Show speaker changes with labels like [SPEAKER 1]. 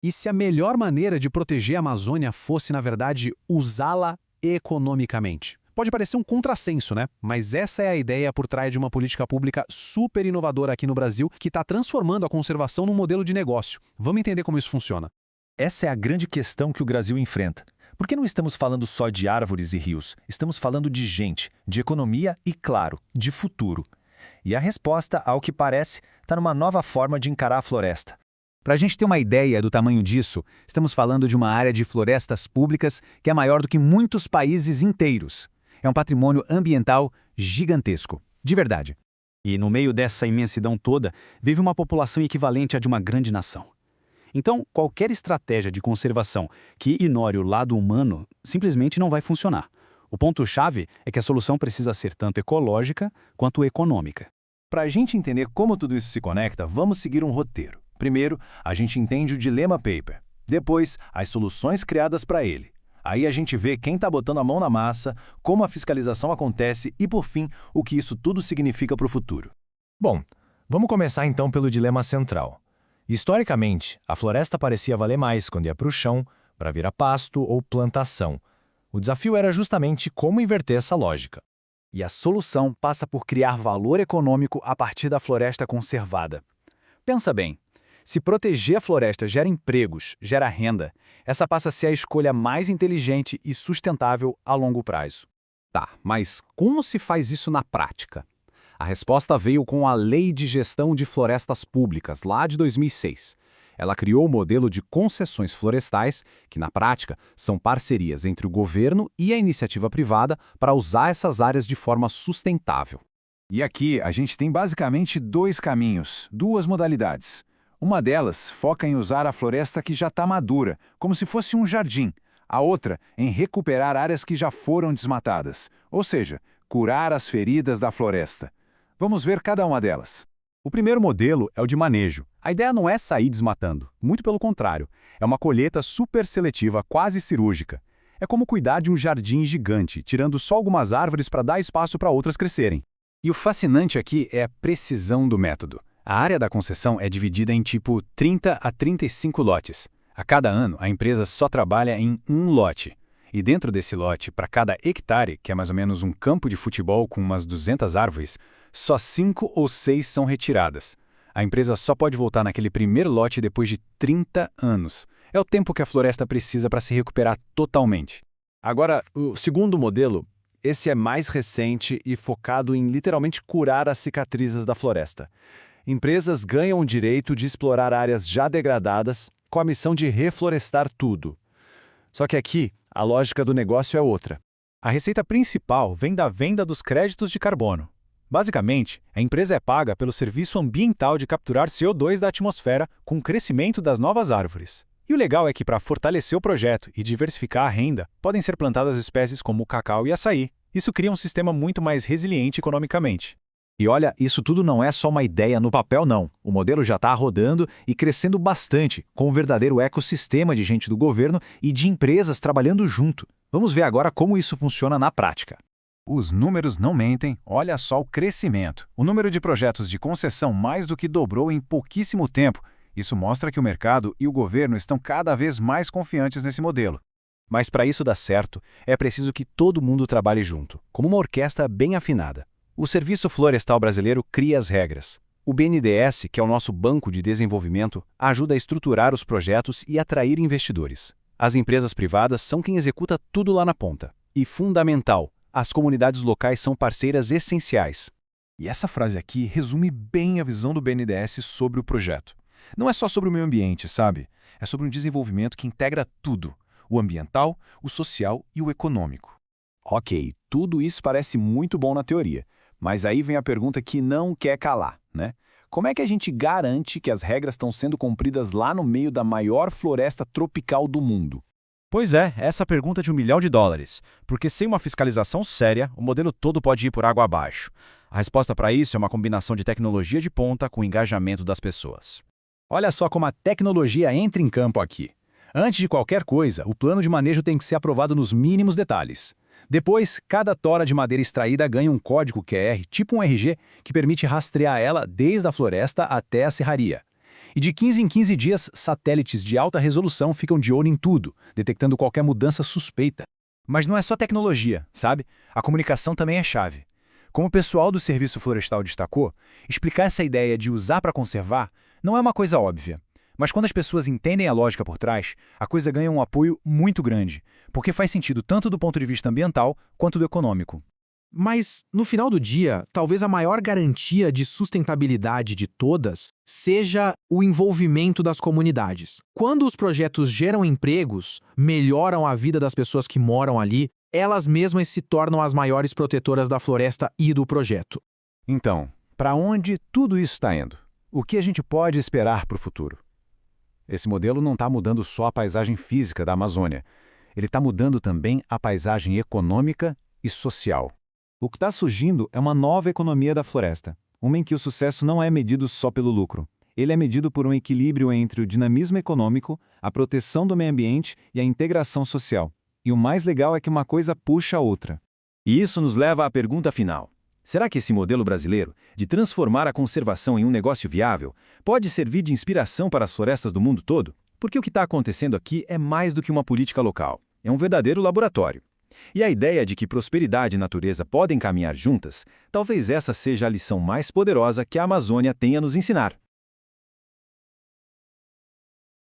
[SPEAKER 1] E se a melhor maneira de proteger a Amazônia fosse, na verdade, usá-la economicamente? Pode parecer um contrassenso, né? Mas essa é a ideia por trás de uma política pública super inovadora aqui no Brasil que está transformando a conservação num modelo de negócio. Vamos entender como isso funciona.
[SPEAKER 2] Essa é a grande questão que o Brasil enfrenta. Por que não estamos falando só de árvores e rios? Estamos falando de gente, de economia e, claro, de futuro. E a resposta, ao que parece, está numa nova forma de encarar a floresta.
[SPEAKER 3] Para a gente ter uma ideia do tamanho disso, estamos falando de uma área de florestas públicas que é maior do que muitos países inteiros. É um patrimônio ambiental gigantesco, de verdade. E no meio dessa imensidão toda, vive uma população equivalente à de uma grande nação. Então, qualquer estratégia de conservação que ignore o lado humano simplesmente não vai funcionar. O ponto-chave é que a solução precisa ser tanto ecológica quanto econômica.
[SPEAKER 2] Para a gente entender como tudo isso se conecta, vamos seguir um roteiro. Primeiro, a gente entende o dilema paper. Depois, as soluções criadas para ele. Aí a gente vê quem está botando a mão na massa, como a fiscalização acontece e, por fim, o que isso tudo significa para o futuro. Bom, vamos começar então pelo dilema central. Historicamente, a floresta parecia valer mais quando ia para o chão, para virar pasto ou plantação. O desafio era justamente como inverter essa lógica.
[SPEAKER 3] E a solução passa por criar valor econômico a partir da floresta conservada. Pensa bem, se proteger a floresta gera empregos, gera renda, essa passa a ser a escolha mais inteligente e sustentável a longo prazo.
[SPEAKER 1] Tá, mas como se faz isso na prática? A resposta veio com a Lei de Gestão de Florestas Públicas, lá de 2006. Ela criou o modelo de concessões florestais, que na prática são parcerias entre o governo e a iniciativa privada para usar essas áreas de forma sustentável.
[SPEAKER 4] E aqui a gente tem basicamente dois caminhos, duas modalidades. Uma delas foca em usar a floresta que já está madura, como se fosse um jardim. A outra em recuperar áreas que já foram desmatadas, ou seja, curar as feridas da floresta. Vamos ver cada uma delas.
[SPEAKER 1] O primeiro modelo é o de manejo. A ideia não é sair desmatando, muito pelo contrário. É uma colheita super seletiva, quase cirúrgica. É como cuidar de um jardim gigante, tirando só algumas árvores para dar espaço para outras crescerem. E o fascinante aqui é a precisão do método. A área da concessão é dividida em tipo 30 a 35 lotes. A cada ano, a empresa só trabalha em um lote. E dentro desse lote, para cada hectare, que é mais ou menos um campo de futebol com umas 200 árvores, só 5 ou 6 são retiradas. A empresa só pode voltar naquele primeiro lote depois de 30 anos. É o tempo que a floresta precisa para se recuperar totalmente.
[SPEAKER 2] Agora, o segundo modelo, esse é mais recente e focado em literalmente curar as cicatrizes da floresta. Empresas ganham o direito de explorar áreas já degradadas com a missão de reflorestar tudo. Só que aqui, a lógica do negócio é outra.
[SPEAKER 1] A receita principal vem da venda dos créditos de carbono. Basicamente, a empresa é paga pelo serviço ambiental de capturar CO2 da atmosfera com o crescimento das novas árvores. E o legal é que, para fortalecer o projeto e diversificar a renda, podem ser plantadas espécies como cacau e açaí. Isso cria um sistema muito mais resiliente economicamente.
[SPEAKER 3] E olha, isso tudo não é só uma ideia no papel, não. O modelo já está rodando e crescendo bastante, com um verdadeiro ecossistema de gente do governo e de empresas trabalhando junto. Vamos ver agora como isso funciona na prática.
[SPEAKER 4] Os números não mentem, olha só o crescimento. O número de projetos de concessão mais do que dobrou em pouquíssimo tempo. Isso mostra que o mercado e o governo estão cada vez mais confiantes nesse modelo.
[SPEAKER 1] Mas para isso dar certo, é preciso que todo mundo trabalhe junto, como uma orquestra bem afinada. O Serviço Florestal Brasileiro cria as regras. O BNDES, que é o nosso banco de desenvolvimento, ajuda a estruturar os projetos e atrair investidores. As empresas privadas são quem executa tudo lá na ponta. E fundamental, as comunidades locais são parceiras essenciais.
[SPEAKER 4] E essa frase aqui resume bem a visão do BNDES sobre o projeto. Não é só sobre o meio ambiente, sabe? É sobre um desenvolvimento que integra tudo: o ambiental, o social e o econômico.
[SPEAKER 2] Ok, tudo isso parece muito bom na teoria. Mas aí vem a pergunta que não quer calar, né? Como é que a gente garante que as regras estão sendo cumpridas lá no meio da maior floresta tropical do mundo?
[SPEAKER 1] Pois é, essa pergunta de $1 milhão, porque sem uma fiscalização séria, o modelo todo pode ir por água abaixo. A resposta para isso é uma combinação de tecnologia de ponta com o engajamento das pessoas.
[SPEAKER 3] Olha só como a tecnologia entra em campo aqui. Antes de qualquer coisa, o plano de manejo tem que ser aprovado nos mínimos detalhes. Depois, cada tora de madeira extraída ganha um código QR, tipo um RG, que permite rastrear ela desde a floresta até a serraria. E de 15 em 15 dias, satélites de alta resolução ficam de olho em tudo, detectando qualquer mudança suspeita.
[SPEAKER 2] Mas não é só tecnologia, sabe? A comunicação também é chave. Como o pessoal do Serviço Florestal destacou, explicar essa ideia de usar para conservar não é uma coisa óbvia. Mas quando as pessoas entendem a lógica por trás, a coisa ganha um apoio muito grande, porque faz sentido tanto do ponto de vista ambiental quanto do econômico.
[SPEAKER 5] Mas, no final do dia, talvez a maior garantia de sustentabilidade de todas seja o envolvimento das comunidades. Quando os projetos geram empregos, melhoram a vida das pessoas que moram ali, elas mesmas se tornam as maiores protetoras da floresta e do projeto.
[SPEAKER 1] Então, para onde tudo isso está indo? O que a gente pode esperar para o futuro? Esse modelo não está mudando só a paisagem física da Amazônia. Ele está mudando também a paisagem econômica e social. O que está surgindo é uma nova economia da floresta, uma em que o sucesso não é medido só pelo lucro. Ele é medido por um equilíbrio entre o dinamismo econômico, a proteção do meio ambiente e a integração social. E o mais legal é que uma coisa puxa a outra.
[SPEAKER 2] E isso nos leva à pergunta final. Será que esse modelo brasileiro, de transformar a conservação em um negócio viável, pode servir de inspiração para as florestas do mundo todo? Porque o que está acontecendo aqui é mais do que uma política local. É um verdadeiro laboratório. E a ideia de que prosperidade e natureza podem caminhar juntas, talvez essa seja a lição mais poderosa que a Amazônia tenha a nos ensinar.